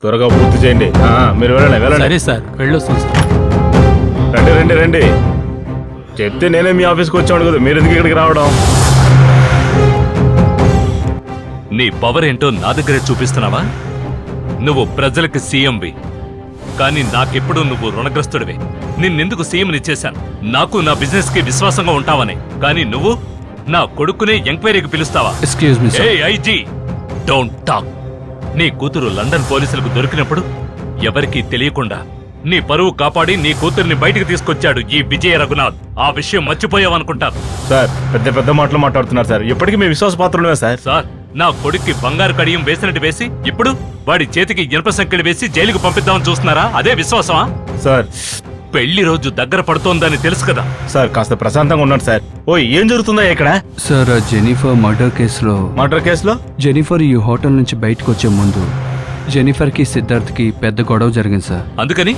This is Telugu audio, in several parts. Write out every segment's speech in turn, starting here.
త్వరగా పూర్తి చేయండి. మీరు వెళ్ళండి. సరే సార్, వెళ్ళొస్తాం సార్. రండి. చెప్తే నేనే మీ ఆఫీస్కి వచ్చాను కదా, మీరు ఎందుకు ఇక్కడికి రావడం? నీ పవర్ ఏంటో నా దగ్గరే చూపిస్తున్నావా? నువ్వు ప్రజలకు సీఎంవి, కానీ నాకెప్పుడు నువ్వు రుణగ్రస్తుడివి. నిన్నెందుకు సీఎంని చేశాను? నాకు నా బిజినెస్ కి విశ్వాసంగా ఉంటావని. కానీ నువ్వు నా కొడుకునే ఎంక్వైరీకి పిలుస్తావా? Excuse me sir. IG, don't talk. నీ కూతురు లండన్ పోలీసులకు దొరికినప్పుడు ఎవరికీ తెలియకుండా నీ పరువు కాపాడి నీ కూతుర్ని బయటికి తీసుకొచ్చాడు ఈ విజయ రఘునాథ్. ఆ విషయం మర్చిపోయావనుకుంటాను. సార్, పెద్ద మాటలు మాట్లాడుతున్నారు సార్. ఇప్పటికీ మీ విశ్వాస పాత్రమే సార్. సార్, నా కొడుక్కి బంగారు కడియం వేసినట్టు వేసి ఇప్పుడు వాడి చేతికి ఇనుప సంకెళ్ళు వేసి జైలుకు పంపిద్దామని చూస్తున్నారా? అదే విశ్వాసమా? సార్, పెళ్లి రోజు దగ్గర పడుతోందని తెలుసు కదా సార్. కాస్త ప్రశాంతంగా ఉన్నాడు సార్. ఏం జరుగుతుందా ఇక్కడ? సార్, జెనిఫర్ మర్డర్ కేసులో జెనిఫర్ ఈ హోటల్ నుంచి బయటకు వచ్చే ముందు జెనిఫర్ కి సిద్ధార్థ్ కి పెద్ద గొడవ జరిగింది సార్. అందుకని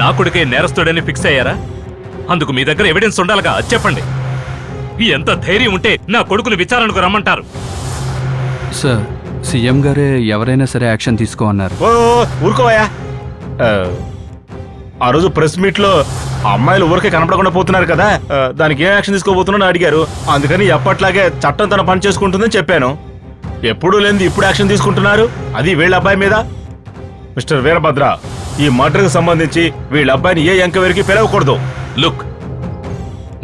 నా కొడుకే నేరస్తుడని ఫిక్స్ అయ్యారా? అందుకు మీ దగ్గర ఎవిడెన్స్ ఉండాలిగా, అది చెప్పండి. ఎంత ధైర్యం ఉంటే నా కొడుకుని విచారణకు రమ్మంటారు? సార్, సీఎం గారే ఎవరైనా సరే యాక్షన్ తీసుకోమన్నారు. ఊరుకోవయ్యా. ఆ రోజు ప్రెస్ మీట్ లో అమ్మాయిలు ఊరికే కనపడకుండా పోతున్నారు కదా, దానికి ఏం యాక్షన్ తీసుకోబోతున్నా అడిగారు. అందుకని ఎప్పట్లాగే చట్టం తన పని చేసుకుంటుందని చెప్పాను. ఎప్పుడూ లేనిది ఇప్పుడు యాక్షన్ తీసుకుంటున్నారు, అది వీళ్ళ అబ్బాయి మీద. మిస్టర్ వీరభద్ర, ఈ మర్డర్కి సంబంధించి వీళ్ళ అబ్బాయిని ఏ ఎంక్వైరీకి పిలవకూడదు. లుక్,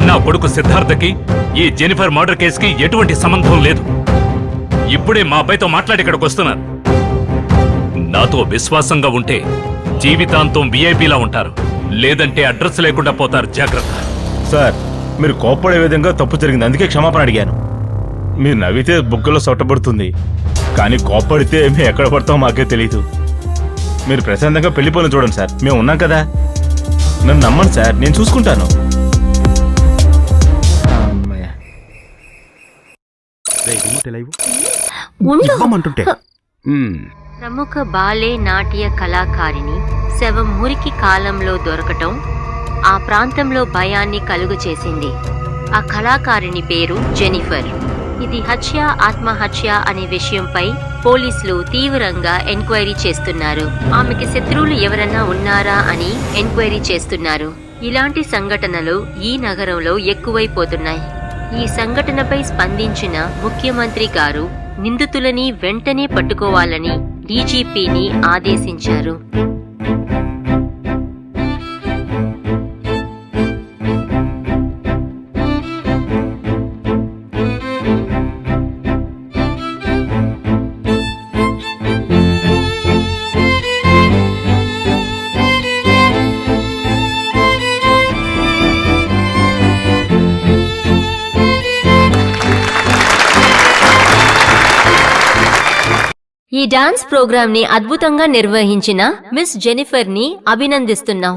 నా కొడుకు సిద్ధార్థకి ఈ జెనిఫర్ మర్డర్ కేసుకి ఎటువంటి సంబంధం లేదు. ఇప్పుడే మా అబ్బాయితో మాట్లాడి ఇక్కడికి వస్తున్నారు. నాతో విశ్వాసంగా ఉంటే జీవితాంతం విఐపీలా ఉంటారు, లేదంటే అడ్రస్ లేకుండా పోతారు. జాగ్రత్త. సార్, మీరు కోప్పడే విధంగా తప్పు జరిగింది, అందుకే క్షమాపణ అడిగాను. మీరు నవ్వితే బుగ్గలో సొట్టబడుతుంది, కానీ కోప్పడితే మేము ఎక్కడ పడతామో మాకే తెలీదు. మీరు ప్రశాంతంగా పెళ్లి పనులు చూడండి సార్, మేము ఉన్నాం కదా. నన్ను నమ్మండి సార్, నేను చూసుకుంటాను. ప్రముఖ బాలే నాట్య కళాకారిణి శవం మురికి కాలంలో దొరకటం ఆ ప్రాంతంలో భయాన్ని కలుగు చేసింది. ఆ కళాకారిణి పేరు జెనిఫర్. ఇది హత్య, ఆత్మహత్య అనే విషయంపై పోలీసులు తీవ్రంగా ఎంక్వైరీ చేస్తున్నారు. ఆమెకి శత్రువులు ఎవరన్నా ఉన్నారా అని ఎంక్వైరీ చేస్తున్నారు. ఇలాంటి సంఘటనలు ఈ నగరంలో ఎక్కువైపోతున్నాయి. ఈ సంఘటనపై స్పందించిన ముఖ్యమంత్రి గారు నిందితులని వెంటనే పట్టుకోవాలని డీజీపీని ఆదేశించారు. ఈ డాన్స్ ప్రోగ్రామ్ ని అద్భుతంగా నిర్వహించిన మిస్ జెనిఫర్ ని అభినందిస్తున్నాం.